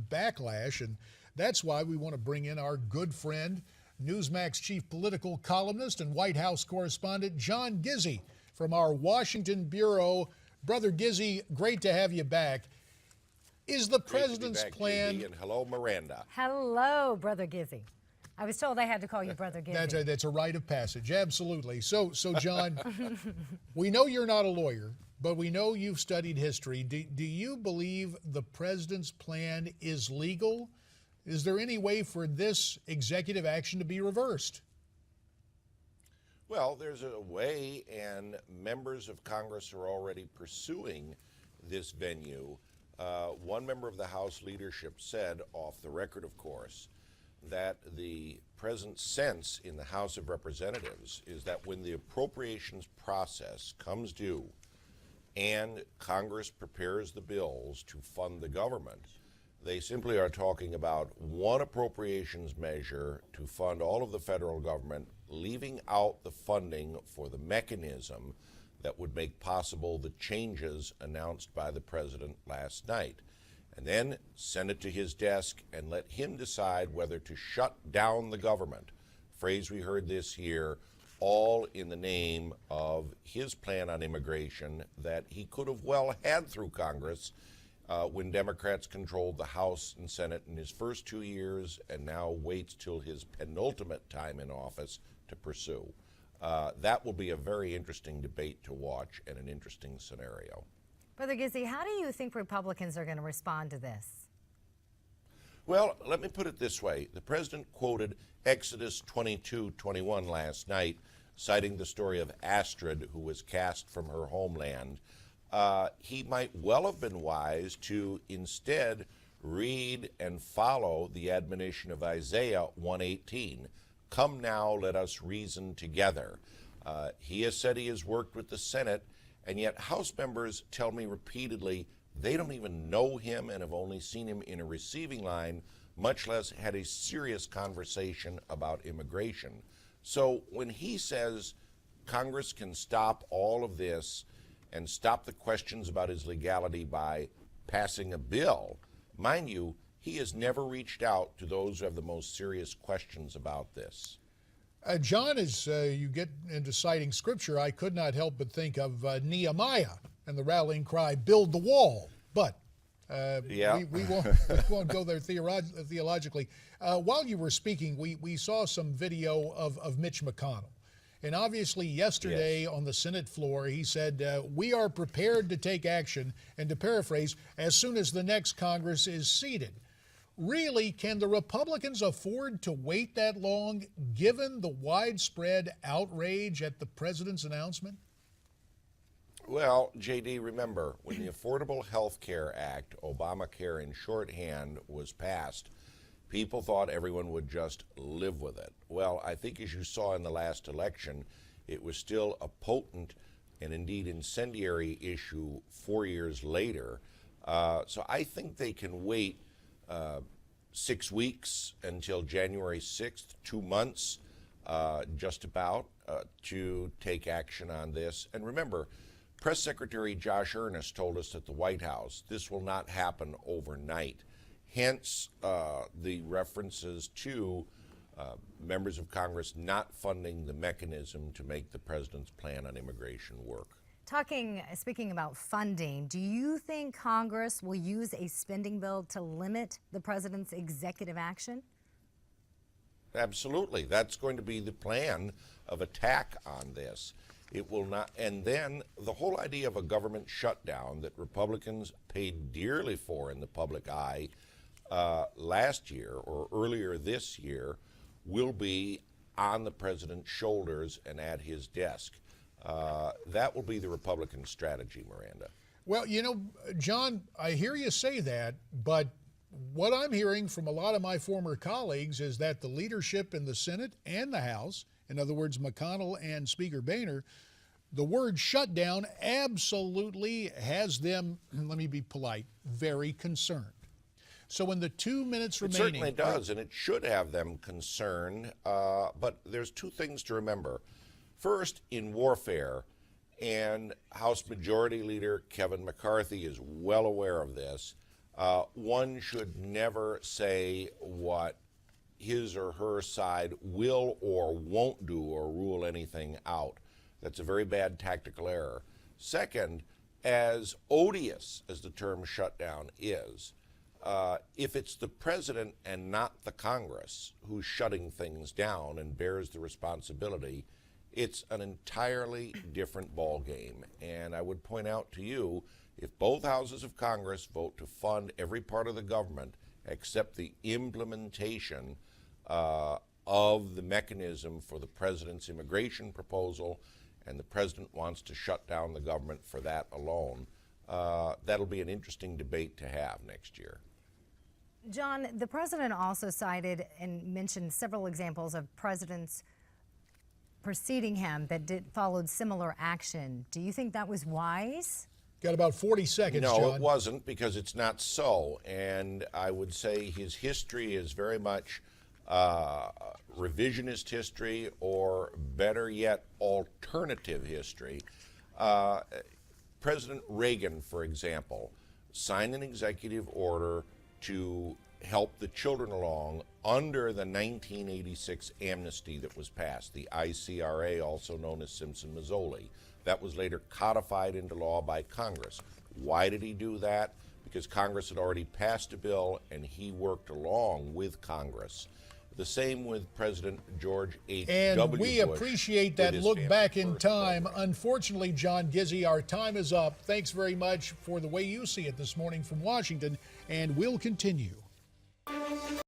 backlash, and that's why we want to bring in our good friend, Newsmax chief political columnist and White House correspondent John Gizzi from our Washington bureau. Brother Gizzi, great to have you back. Is the president's plan... And hello, Miranda. Hello, Brother Gizzi. I was told I had to call you Brother Gizzi. That's a rite of passage, absolutely. So John, we know you're not a lawyer, but we know you've studied history. Do you believe the president's plan is legal? Is there any way for this executive action to be reversed? Well, there's a way, and members of Congress are already pursuing this venue. One member of the House leadership said, off the record of course, that the present sense in the House of Representatives is that when the appropriations process comes due and Congress prepares the bills to fund the government, they simply are talking about one appropriations measure to fund all of the federal government, leaving out the funding for the mechanism that would make possible the changes announced by the president last night. And then send it to his desk and let him decide whether to shut down the government. Phrase we heard this year, all in the name of his plan on immigration that he could have well had through Congress when Democrats controlled the House and Senate in his first 2 years, and now waits till his penultimate time in office to pursue. That will be a very interesting debate to watch and an interesting scenario. Brother Gizzi, how do you think Republicans are going to respond to this? Well, let me put it this way. The president quoted Exodus 22:21 last night, citing the story of Astrid, who was cast from her homeland. He might well have been wise to instead read and follow the admonition of Isaiah 1:18. Come now, let us reason together. He has said he has worked with the Senate, and yet House members tell me repeatedly they don't even know him and have only seen him in a receiving line, much less had a serious conversation about immigration. So when he says Congress can stop all of this and stop the questions about his legality by passing a bill, mind you, he has never reached out to those who have the most serious questions about this. John, as you get into citing scripture, I could not help but think of Nehemiah and the rallying cry, build the wall. But we won't go there theologically. While you were speaking, we saw some video of Mitch McConnell. And obviously yesterday on the Senate floor, he said, we are prepared to take action, and to paraphrase, as soon as the next Congress is seated. Really, can the Republicans afford to wait that long, given the widespread outrage at the president's announcement? Well, J.D., remember, when the Affordable Health Care Act, Obamacare in shorthand, was passed, people thought everyone would just live with it. Well, I think as you saw in the last election, it was still a potent and indeed incendiary issue 4 years later. So I think they can wait 6 weeks until January 6th, 2 months, just about, to take action on this. And remember, Press Secretary Josh Earnest told us at the White House this will not happen overnight. Hence, the references to members of Congress not funding the mechanism to make the president's plan on immigration work. Speaking about funding, do you think Congress will use a spending bill to limit the president's executive action? Absolutely. That's going to be the plan of attack on this. It will not, and then the whole idea of a government shutdown that Republicans paid dearly for in the public eye last year or earlier this year will be on the president's shoulders and at his desk. That will be the Republican strategy, Miranda. Well, you know, John, I hear you say that, but what I'm hearing from a lot of my former colleagues is that the leadership in the Senate and the House, in other words, McConnell and Speaker Boehner, the word shutdown absolutely has them, let me be polite, very concerned. So in the 2 minutes remaining... It certainly does, and it should have them concerned, but there's two things to remember. First, in warfare, and House Majority Leader Kevin McCarthy is well aware of this, one should never say what his or her side will or won't do or rule anything out. That's a very bad tactical error. Second, as odious as the term shutdown is, if it's the president and not the Congress who's shutting things down and bears the responsibility, it's an entirely different ballgame. And I would point out to you, if both houses of Congress vote to fund every part of the government except the implementation of the mechanism for the president's immigration proposal, and the president wants to shut down the government for that alone, that'll be an interesting debate to have next year. John, the president also cited and mentioned several examples of presidents preceding him that followed similar action. Do you think that was wise? Got about 40 seconds, No, John. it wasn't, because it's not so. And I would say his history is very much revisionist history, or better yet, alternative history. President Reagan, for example, signed an executive order to help the children along under the 1986 amnesty that was passed, the ICRA, also known as Simpson-Mazzoli. That was later codified into law by Congress. Why did he do that? Because Congress had already passed a bill and he worked along with Congress. The same with President George H. And W. we Bush appreciate with that his look Family back in First time. program. Unfortunately, John Gizzi, our time is up. Thanks very much for the way you see it this morning from Washington, and we'll continue.